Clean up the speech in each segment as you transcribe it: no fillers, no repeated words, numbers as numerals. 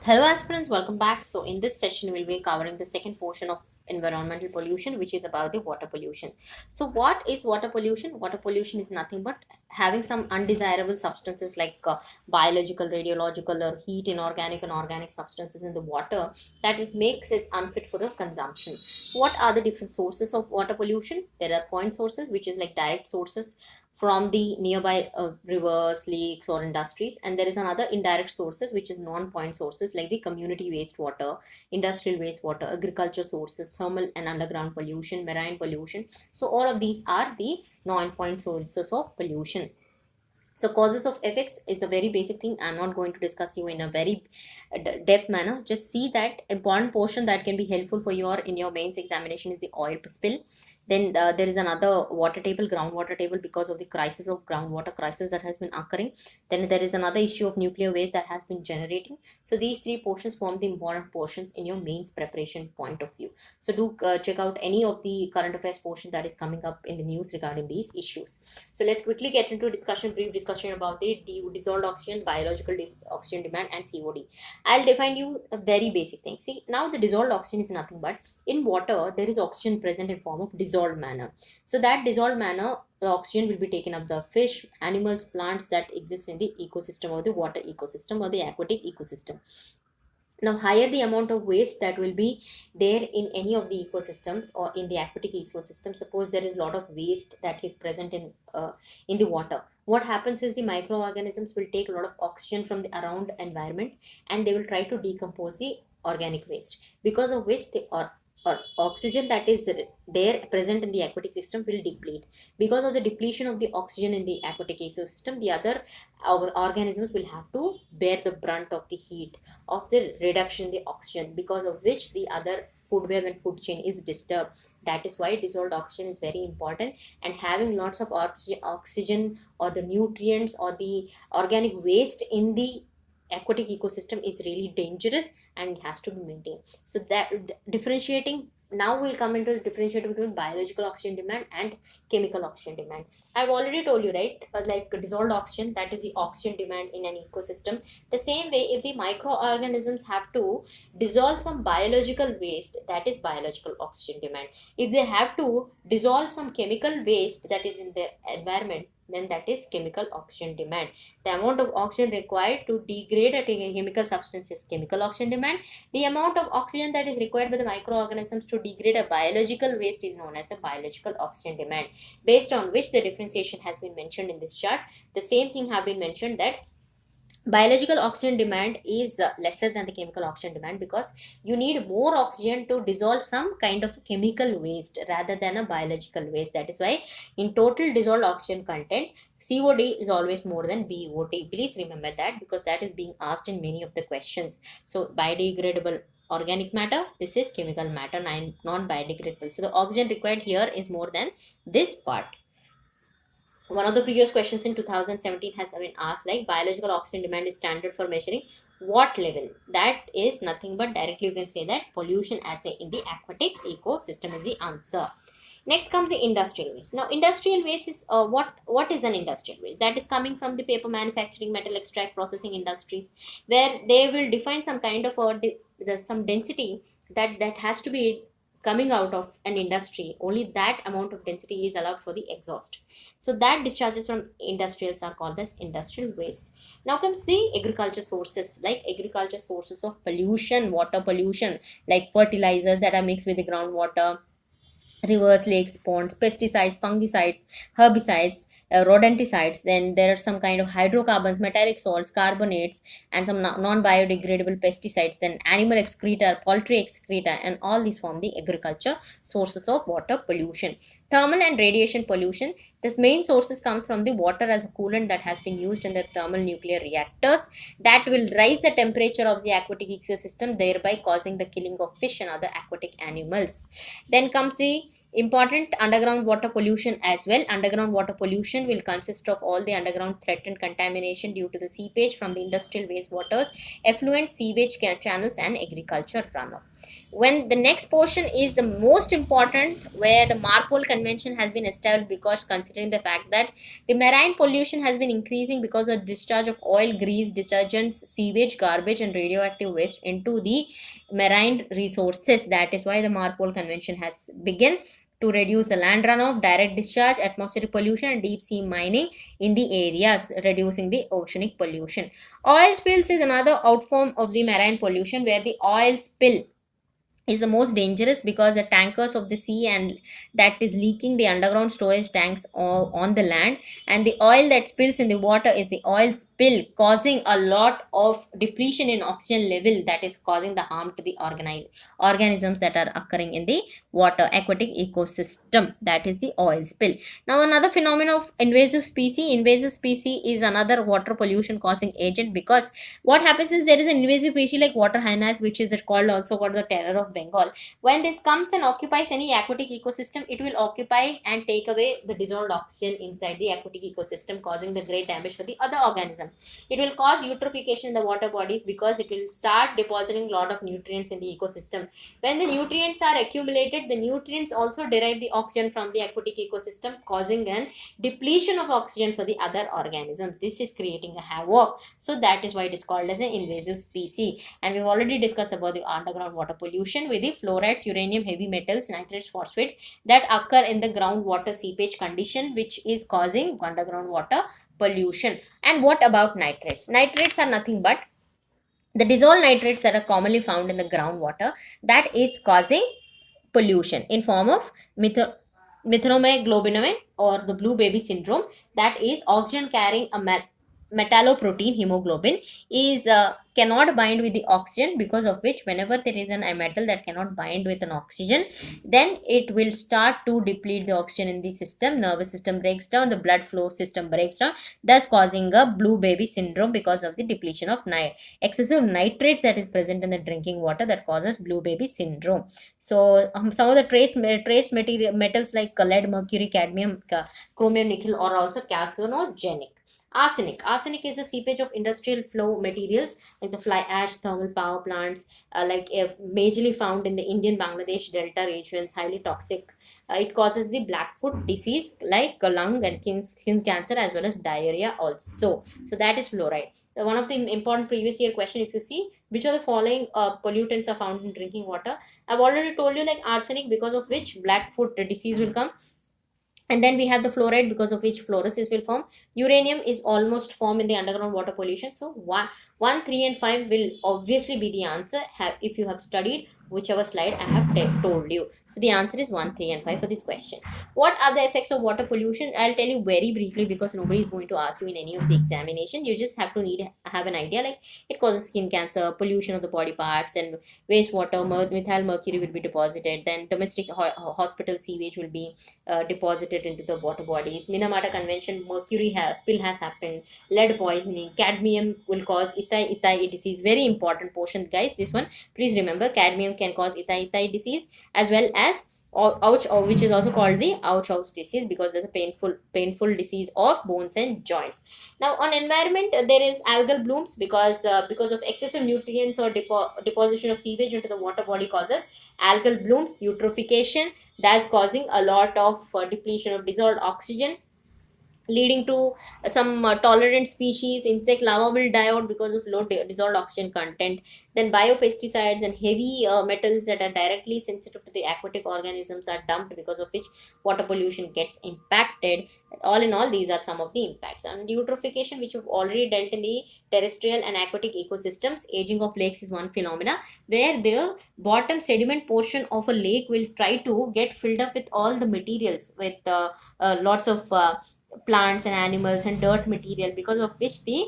Hello aspirants, welcome back. So in this session we'll be covering the second portion of environmental pollution, which is about the water pollution. So what is water pollution? Water pollution is nothing but having some undesirable substances like biological, radiological or heat, inorganic and organic substances in the water that is makes it unfit for the consumption. What are the different sources of water pollution? There are point sources, which is like direct sources from the nearby rivers, lakes, or industries, and there is another indirect sources which is non-point sources like the community wastewater, industrial wastewater, agriculture sources, thermal and underground pollution, marine pollution. So all of these are the non-point sources of pollution. So causes of effects is the very basic thing. I'm not going to discuss you in a very depth manner. Just see that important portion that can be helpful for your in your mains examination is the oil spill. Then there is another water table, groundwater table, because of the crisis of groundwater crisis that has been occurring. Then there is another issue of nuclear waste that has been generating. So these three portions form the important portions in your mains preparation point of view. So do check out any of the current affairs portion that is coming up in the news regarding these issues. So let's quickly get into brief discussion about the dissolved oxygen, biological oxygen demand, and COD. I'll define you a very basic thing. See, now the dissolved oxygen is nothing but in water there is oxygen present in form of dissolved manner. So that dissolved manner, the oxygen will be taken up the fish, animals, plants that exist in the ecosystem or the water ecosystem or the aquatic ecosystem. Now higher the amount of waste that will be there in any of the ecosystems or in the aquatic ecosystem, suppose there is a lot of waste that is present in the water, what happens is the microorganisms will take a lot of oxygen from the around environment and they will try to decompose the organic waste, because of which the or oxygen that is there present in the aquatic system will deplete. Because of the depletion of the oxygen in the aquatic ecosystem, the other organisms will have to bear the brunt of the heat of the reduction in the oxygen, because of which the other food web and food chain is disturbed. That is why dissolved oxygen is very important, and having lots of oxygen or the nutrients or the organic waste in the aquatic ecosystem is really dangerous and has to be maintained. So that differentiating, now we'll come into the differentiating between biological oxygen demand and chemical oxygen demand. I've already told you, right? Like dissolved oxygen, that is the oxygen demand in an ecosystem. The same way, if the microorganisms have to dissolve some biological waste, that is biological oxygen demand. If they have to dissolve some chemical waste that is in the environment, then that is chemical oxygen demand. The amount of oxygen required to degrade a chemical substance is chemical oxygen demand. The amount of oxygen that is required by the microorganisms to degrade a biological waste is known as the biological oxygen demand, based on which the differentiation has been mentioned in this chart. The same thing have been mentioned that biological oxygen demand is lesser than the chemical oxygen demand, because you need more oxygen to dissolve some kind of chemical waste rather than a biological waste. That is why in total dissolved oxygen content, COD is always more than BOT. Please remember that, because that is being asked in many of the questions. So biodegradable organic matter, this is chemical matter, non-biodegradable. So the oxygen required here is more than this part. One of the previous questions in 2017 has been asked, like biological oxygen demand is standard for measuring what level. That is nothing but directly you can say that pollution assay in the aquatic ecosystem is the answer. Next comes the industrial waste. Now industrial waste is what is an industrial waste? That is coming from the paper manufacturing, metal extract processing industries, where they will define some kind of some density that has to be coming out of an industry. Only that amount of density is allowed for the exhaust. So that discharges from industrials are called as industrial waste. Now comes the agriculture sources, like agriculture sources of pollution, water pollution, like fertilizers that are mixed with the groundwater, rivers, lakes, ponds, pesticides, fungicides, herbicides, rodenticides. Then there are some kind of hydrocarbons, metallic salts, carbonates, and some non-biodegradable pesticides. Then animal excreta, poultry excreta, and all these form the agriculture sources of water pollution. Thermal and radiation pollution. This main sources comes from the water as a coolant that has been used in the thermal nuclear reactors that will rise the temperature of the aquatic ecosystem, thereby causing the killing of fish and other aquatic animals. Then comes the important underground water pollution as well. Underground water pollution will consist of all the underground threatened contamination due to the seepage from the industrial wastewaters, effluent sewage channels, and agriculture runoff. When the next portion is the most important, where the Marpol Convention has been established, because considering the fact that the marine pollution has been increasing because of discharge of oil, grease, detergents, sewage, garbage, and radioactive waste into the marine resources. That is why the Marpol Convention has begun to reduce the land runoff, direct discharge, atmospheric pollution, and deep sea mining in the areas, reducing the oceanic pollution. Oil spills is another outform of the marine pollution, where the oil spill is the most dangerous, because the tankers of the sea and that is leaking the underground storage tanks on the land, and the oil that spills in the water is the oil spill, causing a lot of depletion in oxygen level, that is causing the harm to the organisms that are occurring in the water aquatic ecosystem. That is the oil spill. Now another phenomenon of invasive species is another water pollution causing agent, because what happens is there is an invasive species like water hyacinth, which is called, also called the terror of Bengal. When this comes and occupies any aquatic ecosystem, it will occupy and take away the dissolved oxygen inside the aquatic ecosystem, causing the great damage for the other organisms. It will cause eutrophication in the water bodies, because it will start depositing a lot of nutrients in the ecosystem. When the nutrients are accumulated, the nutrients also derive the oxygen from the aquatic ecosystem, causing an depletion of oxygen for the other organisms. This is creating a havoc. So that is why it is called as an invasive species. And we've already discussed about the underground water pollution with the fluorides, uranium, heavy metals, nitrates, phosphates that occur in the groundwater seepage condition, which is causing underground water pollution. And what about nitrates? Nitrates are nothing but the dissolved nitrates that are commonly found in the groundwater, that is causing pollution in form of methanoglobinamine, or the blue baby syndrome. That is oxygen carrying a metalloprotein hemoglobin is cannot bind with the oxygen, because of which whenever there is a metal that cannot bind with an oxygen, then it will start to deplete the oxygen in the system. Nervous system breaks down, the blood flow system breaks down, thus causing a blue baby syndrome, because of the depletion of excessive nitrates that is present in the drinking water, that causes blue baby syndrome. So some of the trace metals like lead, mercury, cadmium, chromium, nickel are also carcinogenic. Arsenic is a seepage of industrial flow materials like the fly ash, thermal power plants, majorly found in the Indian Bangladesh Delta regions, highly toxic. It causes the blackfoot disease like lung and skin cancer, as well as diarrhea also. So that is fluoride. One of the important previous year question, if you see, which of the following pollutants are found in drinking water? I've already told you, like arsenic, because of which blackfoot disease will come. And then we have the fluoride, because of which fluorosis will form. Uranium is almost formed in the underground water pollution. So 1, 3 and 5 will obviously be the answer, if you have studied whichever slide I have told you. So the answer is 1, 3 and 5 for this question. What are the effects of water pollution? I'll tell you very briefly, because nobody is going to ask you in any of the examination. You just have to have an idea. Like, it causes skin cancer, pollution of the body parts, and wastewater, methyl mercury will be deposited. Then domestic hospital sewage will be deposited into the water bodies. Minamata Convention, mercury spill has happened. Lead poisoning, cadmium will cause itai disease. Very important portion, guys. This one, please remember, cadmium can cause itai disease, as well as ouch, which is also called the ouch disease, because there's a painful disease of bones and joints. Now on environment, there is algal blooms, because of excessive nutrients or deposition of sewage into the water body causes algal blooms. Eutrophication, that's causing a lot of depletion of dissolved oxygen, leading to some tolerant species. Insect larvae will die out because of low dissolved oxygen content. Then biopesticides and heavy metals that are directly sensitive to the aquatic organisms are dumped, because of which water pollution gets impacted. All in all, these are some of the impacts. And eutrophication, which we've already dealt in the terrestrial and aquatic ecosystems. Aging of lakes is one phenomena, where the bottom sediment portion of a lake will try to get filled up with all the materials, with lots of plants and animals and dirt material, because of which the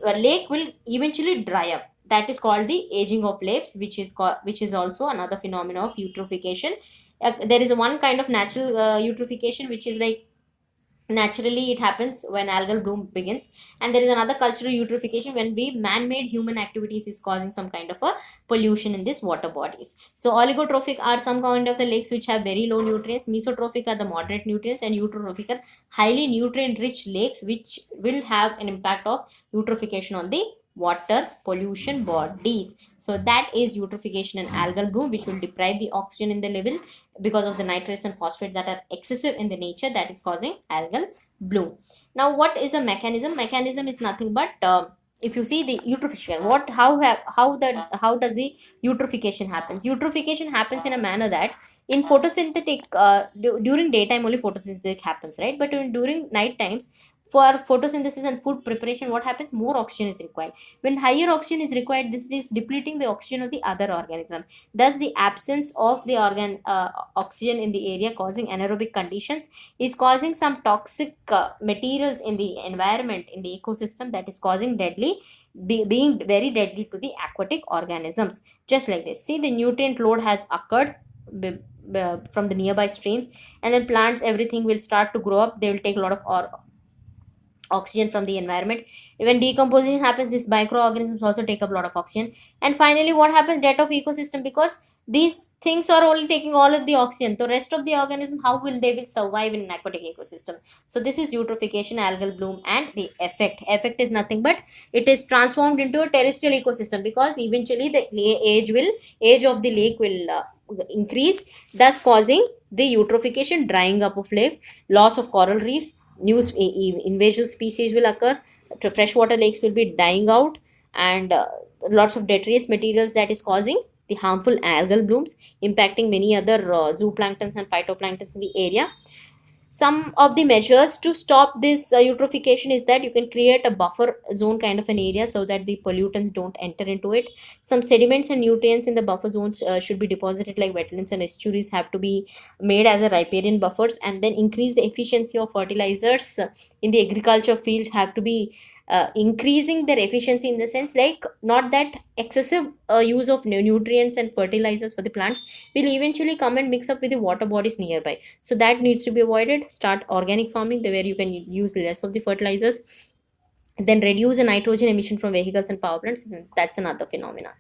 lake will eventually dry up. That is called the aging of lakes, which is also another phenomenon of eutrophication. There is a one kind of natural eutrophication, which is like, naturally it happens when algal bloom begins, and there is another cultural eutrophication, when we man-made human activities is causing some kind of a pollution in these water bodies. So oligotrophic are some kind of the lakes which have very low nutrients, mesotrophic are the moderate nutrients, and eutrophic are highly nutrient rich lakes, which will have an impact of eutrophication on the water pollution bodies. So that is eutrophication and algal bloom, which will deprive the oxygen in the level because of the nitrates and phosphate that are excessive in the nature, that is causing algal bloom. Now what is the mechanism? Mechanism is nothing but if you see the eutrophication, how does the eutrophication happens? Eutrophication happens in a manner that in photosynthetic during daytime only photosynthetic happens, right? But during night times, for photosynthesis and food preparation, what happens? More oxygen is required. When higher oxygen is required, this is depleting the oxygen of the other organism. Thus the absence of the oxygen in the area, causing anaerobic conditions, is causing some toxic materials in the environment, in the ecosystem, that is causing being very deadly to the aquatic organisms. Just like this, see, the nutrient load has occurred from the nearby streams, and then plants, everything will start to grow up. They will take a lot of oxygen from the environment. When decomposition happens, these microorganisms also take up a lot of oxygen, and finally what happens? Death of ecosystem, because these things are only taking all of the oxygen. The rest of the organism, how will they will survive in an aquatic ecosystem? So this is eutrophication, algal bloom, and the effect is nothing but it is transformed into a terrestrial ecosystem, because eventually the age of the lake will increase, thus causing the eutrophication, drying up of lake, loss of coral reefs, invasive species will occur, freshwater lakes will be dying out, and lots of detritus materials, that is causing the harmful algal blooms, impacting many other zooplanktons and phytoplanktons in the area. Some of the measures to stop this eutrophication is that you can create a buffer zone kind of an area, so that the pollutants don't enter into it. Some sediments and nutrients in the buffer zones should be deposited, like wetlands and estuaries have to be made as a riparian buffers, and then increase the efficiency of fertilizers in the agriculture fields have to be increasing their efficiency, in the sense like not that excessive use of nutrients and fertilizers for the plants will eventually come and mix up with the water bodies nearby. So that needs to be avoided. Start organic farming, where you can use less of the fertilizers. Then reduce the nitrogen emission from vehicles and power plants. That's another phenomena.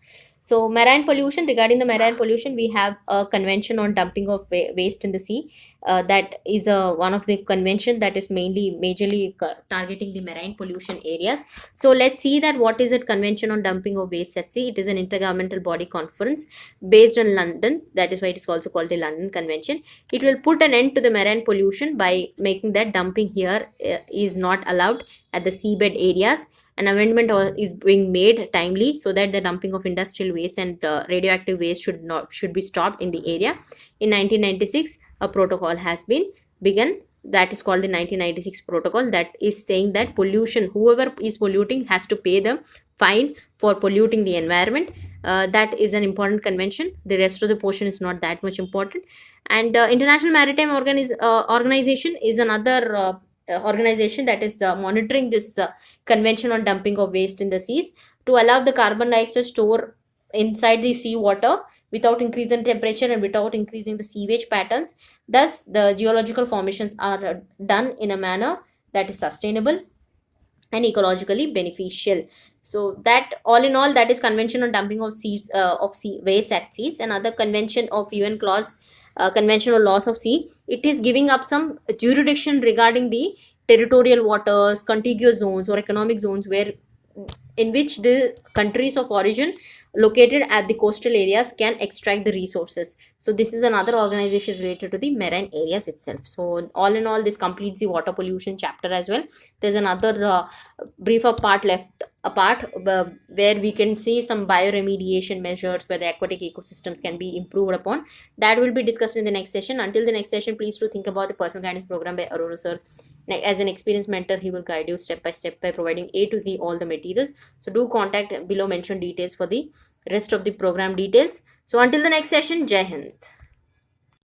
So marine pollution, regarding the marine pollution, we have a convention on dumping of waste in the sea. That is one of the convention that is majorly targeting the marine pollution areas. So let's see that what is that convention on dumping of waste at sea. It is an intergovernmental body conference based on London. That is why it is also called the London Convention. It will put an end to the marine pollution by making that dumping here is not allowed at the seabed areas. An amendment is being made timely, so that the dumping of industrial waste and radioactive waste should be stopped in the area. In 1996, a protocol has been begun, that is called the 1996 protocol, that is saying that whoever is polluting has to pay the fine for polluting the environment. That is an important convention. The rest of the portion is not that much important. And International Maritime Organization is another organization that is monitoring this convention on dumping of waste in the seas, to allow the carbon dioxide store inside the sea water without increasing temperature and without increasing the sewage patterns. Thus the geological formations are done in a manner that is sustainable and ecologically beneficial. So that, all in all, that is convention on dumping of sea waste at seas. Another convention of UN clause, convention on loss of sea, it is giving up some jurisdiction regarding the territorial waters, contiguous zones or economic zones, where in which the countries of origin located at the coastal areas can extract the resources. So this is another organization related to the marine areas itself. So all in all, this completes the water pollution chapter as well. There's another briefer part left apart, where we can see some bioremediation measures where the aquatic ecosystems can be improved upon. That will be discussed in the next session. Until the next session, please do think about the personal guidance program by Aurora sir. As an experienced mentor, he will guide you step by step by providing A to Z all the materials. So do contact below mentioned details for the rest of the program details. So until the next session, Jai Hind.